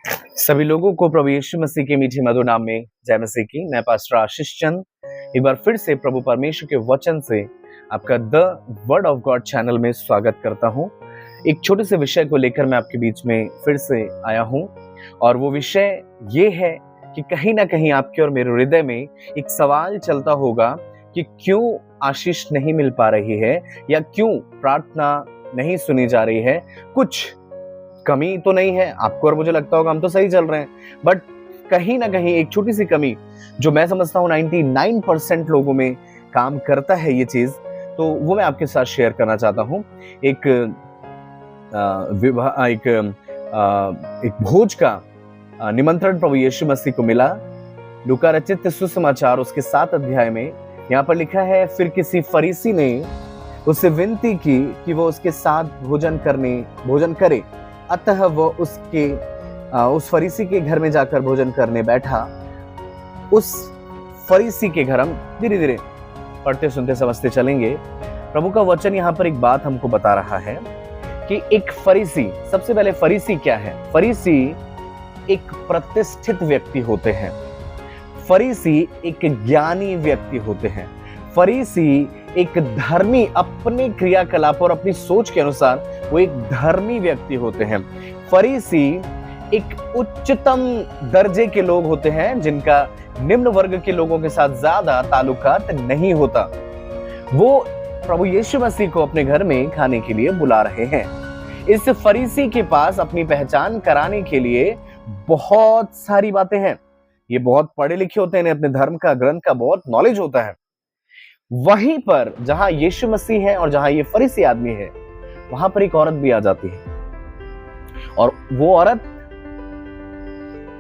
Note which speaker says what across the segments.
Speaker 1: सभी लोगों को प्रभु यीशु मसीह के मीठे मधुर नाम में जय मसीह की। मैं पास्टर आशीष चंद एक बार फिर से प्रभु परमेश्वर के वचन से आपका the word of God channel में स्वागत करता हूं। एक छोटे से विषय को लेकर मैं आपके बीच में फिर से आया हूं और वो विषय ये है कि कहीं ना कहीं आपके और मेरे हृदय में एक सवाल चलता होगा कि क्यों आशीष नहीं मिल पा रही है या क्यों प्रार्थना नहीं सुनी जा रही है। कुछ कमी तो नहीं है, आपको और मुझे लगता होगा हम तो सही चल रहे हैं, बट कहीं ना कहीं एक छोटी सी कमी जो मैं समझता हूँ 99% लोगों में काम करता है ये चीज, तो वो मैं आपके साथ शेयर करना चाहता हूँ। एक भोज का निमंत्रण प्रभु यीशु मसीह को मिला। लूका रचित सुसमाचार उसके 7 अध्याय में यहाँ पर लिखा है, फिर किसी फरीसी ने उससे विनती की कि वो उसके साथ भोजन करे। अतः वह उस फरीसी के घर में जाकर भोजन करने बैठा। उस फरीसी के घर, हम धीरे धीरे पढ़ते सुनते समझते चलेंगे। प्रभु का वचन यहाँ पर एक बात हमको बता रहा है कि एक फरीसी, सबसे पहले फरीसी क्या है? फरीसी एक प्रतिष्ठित व्यक्ति होते हैं। फरीसी एक ज्ञानी व्यक्ति होते हैं। फरीसी एक धर्मी, अपने क्रियाकलाप और अपनी सोच के अनुसार वो एक धर्मी व्यक्ति होते हैं। फरीसी एक उच्चतम दर्जे के लोग होते हैं जिनका निम्न वर्ग के लोगों के साथ ज्यादा ताल्लुकात नहीं होता। वो प्रभु यीशु मसीह को अपने घर में खाने के लिए बुला रहे हैं। इस फरीसी के पास अपनी पहचान कराने के लिए बहुत सारी बातें हैं। ये बहुत पढ़े लिखे होते हैं, अपने धर्म का, ग्रंथ का बहुत नॉलेज होता है। वहीं पर जहां यीशु मसीह है और जहां ये फरीसी आदमी है, वहां पर एक औरत भी आ जाती है। और वो औरत,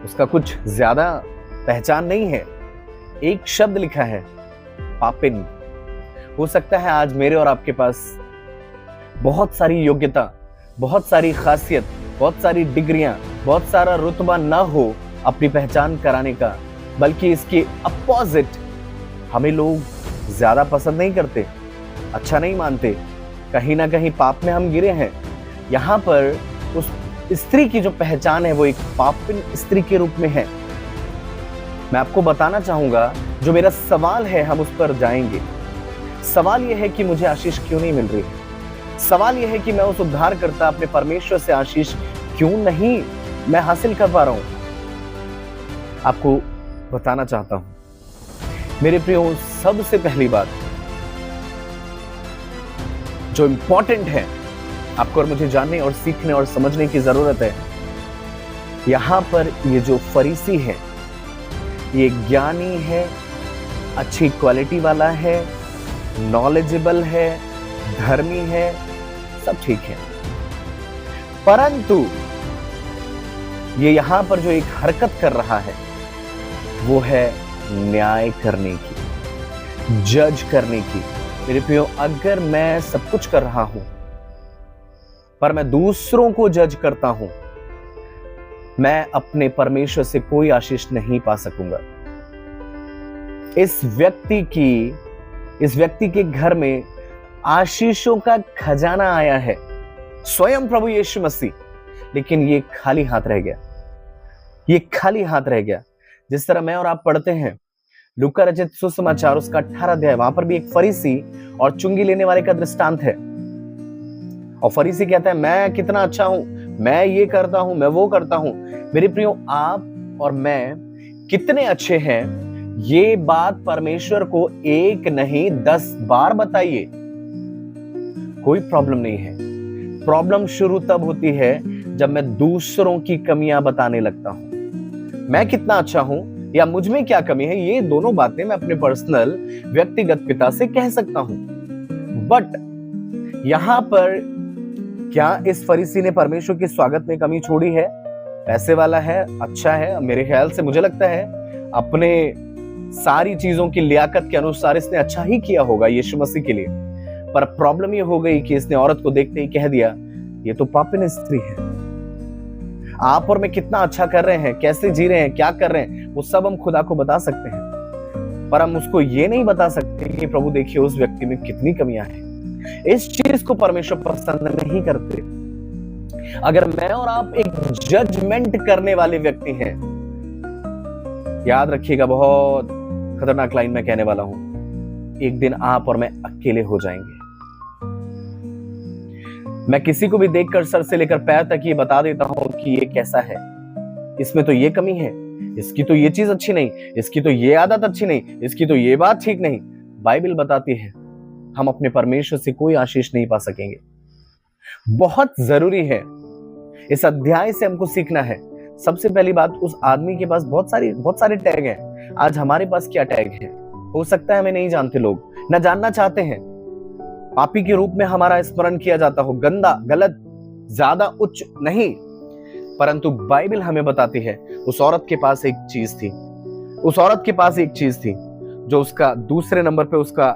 Speaker 1: उसका कुछ ज्यादा पहचान नहीं है। एक शब्द लिखा है, पापिन। हो सकता है आज मेरे और आपके पास बहुत सारी योग्यता, बहुत सारी खासियत, बहुत सारी डिग्रियां, बहुत सारा रुतबा ना हो अपनी पहचान कराने का, बल्कि इसके अपोजिट हमें लोग ज्यादा पसंद नहीं करते, अच्छा नहीं मानते। कहीं ना कहीं पाप में हम गिरे हैं। यहां पर उस स्त्री की जो पहचान है वो एक पापिन स्त्री के रूप में है। मैं आपको बताना चाहूंगा, जो मेरा सवाल है हम उस पर जाएंगे। सवाल यह है कि मुझे आशीष क्यों नहीं मिल रही है। सवाल यह है कि मैं उस उद्धारकर्ता अपने परमेश्वर से आशीष क्यों नहीं मैं हासिल कर पा रहा हूं। आपको बताना चाहता हूं मेरे प्रियो, सबसे पहली बात जो इंपॉर्टेंट है, आपको और मुझे जानने और सीखने और समझने की जरूरत है। यहां पर ये जो फरीसी है, ये ज्ञानी है, अच्छी क्वालिटी वाला है, नॉलेजेबल है, धर्मी है, सब ठीक है, परंतु ये यहां पर जो एक हरकत कर रहा है वो है न्याय करने की, जज करने की। मेरे प्रियो, अगर मैं सब कुछ कर रहा हूं पर मैं दूसरों को जज करता हूं, मैं अपने परमेश्वर से कोई आशीष नहीं पा सकूंगा। इस व्यक्ति के घर में आशीषों का खजाना आया है, स्वयं प्रभु यीशु मसीह, लेकिन ये खाली हाथ रह गया। ये खाली हाथ रह गया। जिस तरह मैं और आप पढ़ते हैं लूका रचित सुसमाचार उसका 18 अध्याय, वहां पर भी एक फरीसी और चुंगी लेने वाले का दृष्टांत है। और फरीसी कहता है, मैं कितना अच्छा हूं, मैं ये करता हूं, मैं वो करता हूं। मेरे प्रियो, आप और मैं कितने अच्छे हैं, ये बात परमेश्वर को 1 नहीं 10 बार बताइए, कोई प्रॉब्लम नहीं है। प्रॉब्लम शुरू तब होती है जब मैं दूसरों की कमियां बताने लगता हूं। मैं कितना अच्छा हूं या मुझ में क्या कमी है, ये दोनों बातें मैं अपने पर्सनल व्यक्तिगत पिता से कह सकता हूं। बट यहां पर क्या इस फरीसी ने परमेश्वर के स्वागत में कमी छोड़ी है? पैसे वाला है, अच्छा है, मेरे ख्याल से मुझे लगता है अपने सारी चीजों की लियाकत के अनुसार इसने अच्छा ही किया होगा यीशु मसीह के लिए। पर प्रॉब्लम ये हो गई कि इसने औरत को देखते ही कह दिया, ये तो पापिन स्त्री है। आप और मैं कितना अच्छा कर रहे हैं, कैसे जी रहे हैं, क्या कर रहे हैं, वो सब हम खुदा को बता सकते हैं, पर हम उसको ये नहीं बता सकते कि प्रभु देखिए उस व्यक्ति में कितनी कमियां हैं। इस चीज को परमेश्वर पसंद नहीं करते। अगर मैं और आप एक जजमेंट करने वाले व्यक्ति हैं, याद रखिएगा, बहुत खतरनाक लाइन मैं कहने वाला हूं, एक दिन आप और मैं अकेले हो जाएंगे। मैं किसी को भी देखकर सर से लेकर पैर तक ये बता देता हूं कि ये कैसा है, इसमें तो ये कमी है, इसकी तो ये चीज अच्छी नहीं, इसकी तो ये आदत अच्छी नहीं, इसकी तो ये बात ठीक नहीं। बाइबल बताती है हम अपने परमेश्वर से कोई आशीष नहीं पा सकेंगे। बहुत जरूरी है, इस अध्याय से हमको सीखना है। सबसे पहली बात, उस आदमी के पास बहुत सारे टैग हैं। आज हमारे पास क्या टैग है? हो सकता है हमें नहीं जानते, लोग ना जानना चाहते हैं, पापी के रूप में हमारा स्मरण किया जाता हो, गंदा, गलत, ज्यादा उच्च नहीं। परंतु बाइबल हमें बताती है उस औरत के पास एक चीज थी, उस औरत के पास एक चीज थी जो उसका दूसरे नंबर पे उसका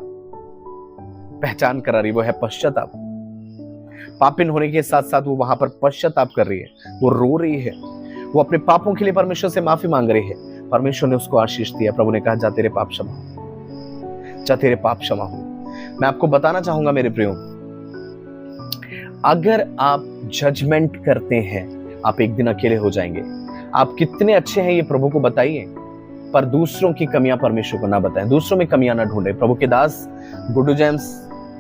Speaker 1: पहचान करा रही, वो है पश्चाताप। पापिन होने के साथ साथ वो वहां पर पश्चाताप कर रही है, वो रो रही है, वो अपने पापों के लिए परमेश्वर से माफी मांग रही है। परमेश्वर ने उसको आशीष दिया। प्रभु ने कहा, जा तेरे पाप क्षमा हो, जा तेरे पाप क्षमा हो। मैं आपको बताना चाहूंगा मेरे प्रियो, अगर आप जजमेंट करते हैं, आप एक दिन अकेले हो जाएंगे। आप कितने अच्छे हैं ये प्रभु को बताइए, पर दूसरों की कमियां परमेश्वर को ना बताएं, दूसरों में कमियां ना ढूंढें। प्रभु के दास गुड्डू जेम्स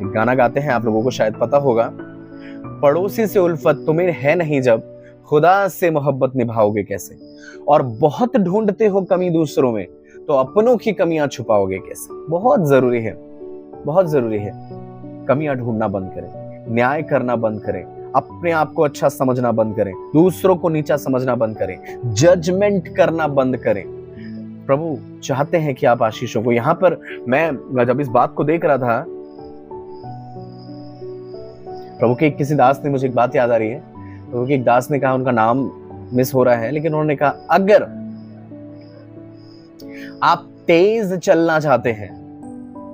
Speaker 1: गाना गाते हैं, आप लोगों को शायद पता होगा, पड़ोसी से उल्फत तुम्हें है नहीं जब, खुदा से मोहब्बत निभाओगे कैसे। और बहुत ढूंढते हो कमी दूसरों में, तो अपनों की कमियां छुपाओगे कैसे। बहुत जरूरी है, बहुत जरूरी है, कमियां ढूंढना बंद करें, न्याय करना बंद करें, अपने आप को अच्छा समझना बंद करें, दूसरों को नीचा समझना बंद करें, जजमेंट करना बंद करें। प्रभु चाहते हैं कि आप आशीषों को, यहां पर मैं जब इस बात को देख रहा था, प्रभु के किसी दास ने, मुझे एक बात याद आ रही है, प्रभु के एक दास ने कहा, उनका नाम मिस हो रहा है, लेकिन उन्होंने कहा, अगर आप तेज चलना चाहते हैं,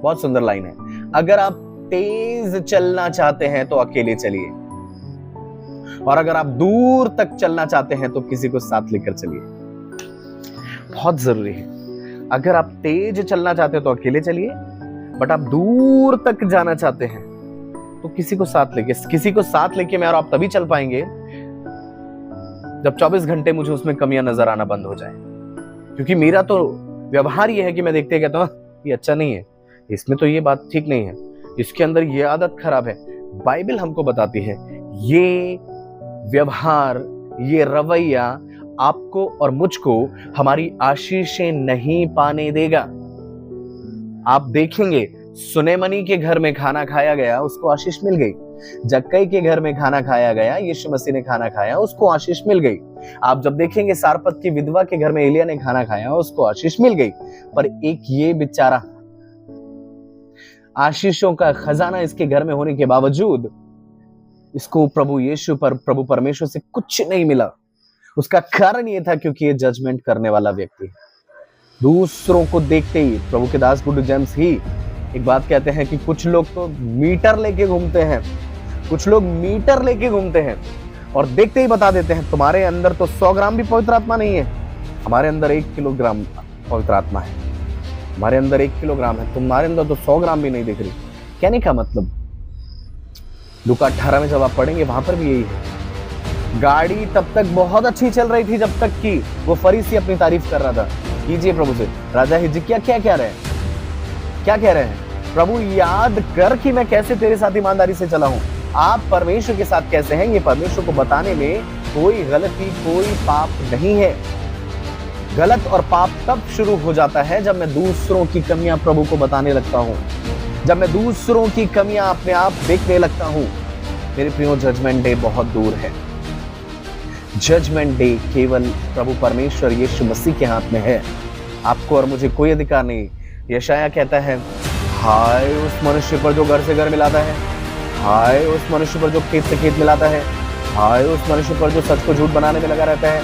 Speaker 1: बहुत सुंदर लाइन है, अगर आप तेज चलना चाहते हैं तो अकेले चलिए, और अगर आप दूर तक चलना चाहते हैं तो किसी को साथ लेकर चलिए। बहुत जरूरी है, अगर आप तेज चलना चाहते हैं तो अकेले चलिए, बट आप दूर तक जाना चाहते हैं तो किसी को साथ लेके मैं और आप तभी चल पाएंगे जब 24 घंटे मुझे उसमें कमियां नजर आना बंद हो जाए। क्योंकि मेरा तो व्यवहार ये है कि मैं देखते कहता हूं, ये अच्छा नहीं है, इसमें तो ये बात ठीक नहीं है, इसके अंदर ये आदत खराब है। बाइबल हमको बताती है ये व्यवहार, ये रवैया आपको और मुझको हमारी आशीषें नहीं पाने देगा। आप देखेंगे, सुनेमनी के घर में खाना खाया गया, उसको आशीष मिल गई। जक्कई के घर में खाना खाया गया, यीशु मसीह ने खाना खाया, उसको आशीष मिल गई। आप जब देखेंगे सारपत की विधवा के घर में एलिया ने खाना खाया, उसको आशीष मिल गई। पर एक ये बेचारा, आशीषों का खजाना इसके घर में होने के बावजूद इसको प्रभु परमेश्वर से कुछ नहीं मिला। उसका कारण ये था क्योंकि ये जजमेंट करने वाला व्यक्ति है। दूसरों को देखते ही, प्रभु के दास गुड्डू जेम्स ही एक बात कहते हैं कि कुछ लोग तो मीटर लेके घूमते हैं, और देखते ही बता देते हैं, तुम्हारे अंदर तो 100 ग्राम भी पवित्र आत्मा नहीं है, हमारे अंदर 1 किलोग्राम पवित्र आत्मा है, हमारे अंदर 1 किलोग्राम है, तुम्हारे अंदर तो 100 ग्राम भी नहीं दिख रही। कहने का मतलब, लूका 18 में जब आप पढ़ेंगे वहां पर भी यही है। गाड़ी तब तक बहुत अच्छी चल रही थी जब तक कि वो फरीसी अपनी तारीफ कर रहा था। कीजिए प्रभु से, राजा हिजकिय्याह क्या कह रहे हैं, प्रभु याद कर कि मैं कैसे तेरे साथ ईमानदारी से चला हूं। आप परमेश्वर के साथ कैसे हैं, ये परमेश्वर को बताने में कोई गलती, कोई पाप नहीं है। गलत और पाप तब शुरू हो जाता है जब मैं दूसरों की कमियां प्रभु को बताने लगता हूं, जब मैं दूसरों की कमियां अपने आप देखने लगता हूं। मेरे प्रियो, जजमेंट डे बहुत दूर है। जजमेंट डे केवल प्रभु परमेश्वर यीशु मसीह के हाथ में है। आपको और मुझे कोई अधिकार नहीं। यशायाह कहता है, हाय उस मनुष्य पर जो घर से घर मिलाता है, हाय उस मनुष्य पर जो खेत से खेत मिलाता है, हाय उस मनुष्य पर जो सच को झूठ बनाने में लगा रहता है,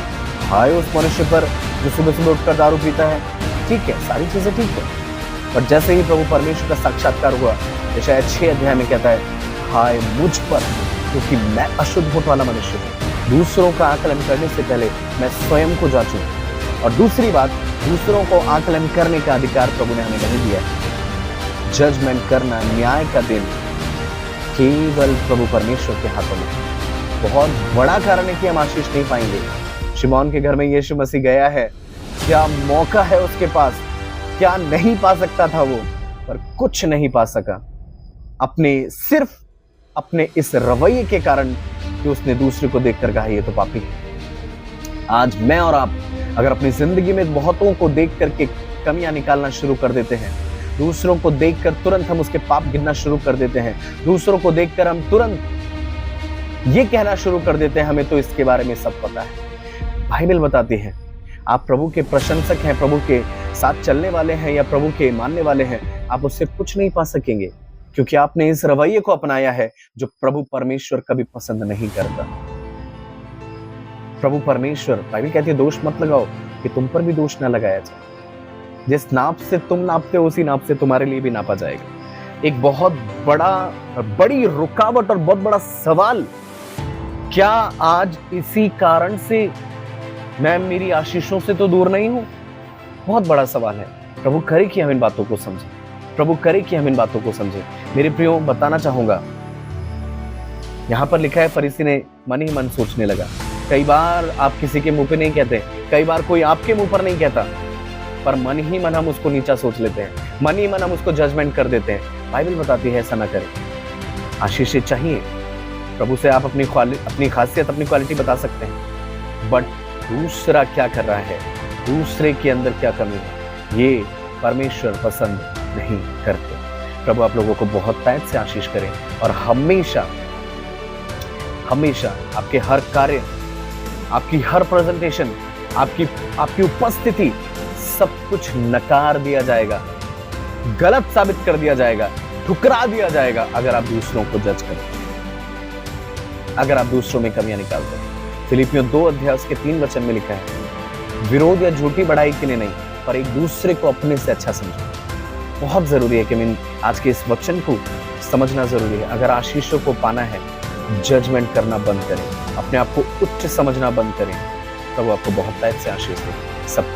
Speaker 1: हाय उस मनुष्य पर जो सुबह सुबह उठकर दारू पीता है। ठीक है, सारी चीजें ठीक है, पर जैसे ही प्रभु परमेश्वर का साक्षात्कार हुआ, यशायाह 6 अध्याय में कहता है, हाय मुझ पर, क्योंकि मैं अशुद्ध होठ वाला मनुष्य हूँ। दूसरों का आकलन करने से पहले मैं स्वयं को जांचूं। और दूसरी बात, दूसरों को आकलन करने का अधिकार प्रभु ने हमें नहीं दिया है। जजमेंट करना, न्याय का दिन केवल प्रभु परमेश्वर के हाथों में। बहुत बड़ा कारण है कि हम आशीष नहीं पाएंगे। शिमोन के घर में यीशु मसीह गया है, क्या मौका है उसके पास, क्या नहीं पा सकता था वो, पर कुछ नहीं पा सका, सिर्फ अपने इस रवैये के कारण कि उसने दूसरे को देखकर कहा ये तो पापी है। आज मैं और आप अगर अपनी जिंदगी में बहुतों को देख करके कमियां निकालना शुरू कर देते हैं, दूसरों को देखकर तुरंत हम उसके पाप गिनना शुरू कर देते हैं, दूसरों को देखकर हम तुरंत ये कहना शुरू कर देते हैं हमें तो इसके बारे में सब पता है। बाइबल बताती है आप प्रभु के प्रशंसक हैं, प्रभु के साथ चलने वाले हैं या प्रभु के मानने वाले हैं, आप उससे कुछ नहीं पा सकेंगे, क्योंकि आपने इस रवैये को अपनाया है जो प्रभु परमेश्वर कभी पसंद नहीं करता। प्रभु परमेश्वर, बाइबल कहती है दोष मत लगाओ कि तुम पर भी दोष ना लगाया जाए, जिस नाप से तुम नापते हो उसी नाप से तुम्हारे लिए भी नापा जाएगा। एक बहुत बड़ी रुकावट और बहुत बड़ा सवाल, क्या आज इसी कारण से मैं मेरी आशीषों से तो दूर नहीं हूं? बहुत बड़ा सवाल है। प्रभु करे कि हम इन बातों को समझें, प्रभु करे कि हम इन बातों को समझें। मेरे प्रियो, बताना चाहूंगा, यहां पर लिखा है फरीसी ने मन ही मन सोचने लगा। कई बार आप किसी के मुंह पे नहीं कहते, कई बार कोई आपके मुंह पर नहीं कहता, पर मन ही मन हम उसको नीचा सोच लेते हैं, मन ही मन हम उसको जजमेंट कर देते हैं। बाइबल बताती है ऐसा ना करें। आशीष चाहिए, प्रभु से आप अपनी खासियत, अपनी क्वालिटी बता सकते हैं, बट दूसरा क्या कर रहा है, दूसरे के अंदर क्या कमी है, ये परमेश्वर पसंद नहीं करते। प्रभु आप लोगों को बहुत तैत से आशीष करें और हमेशा हमेशा आपके हर कार्य, आपकी हर प्रेजेंटेशन, आपकी उपस्थिति, सब कुछ नकार दिया जाएगा, गलत साबित कर दिया जाएगा, ठुकरा दिया जाएगा अगर आप दूसरों को जज करें, अगर आप दूसरों में कमियां निकालते हैं। फिलिपियों 2:3 में लिखा है, विरोध या झूठी बढ़ाई के लिए नहीं, पर एक दूसरे को अपने से अच्छा समझो। बहुत जरूरी है कि आज के इस वचन को समझना जरूरी है। अगर आशीषों को पाना है, जजमेंट करना बंद करें, अपने आप को उच्च समझना बंद करें। प्रभु आपको बहुत तैत से आशीष दे। सब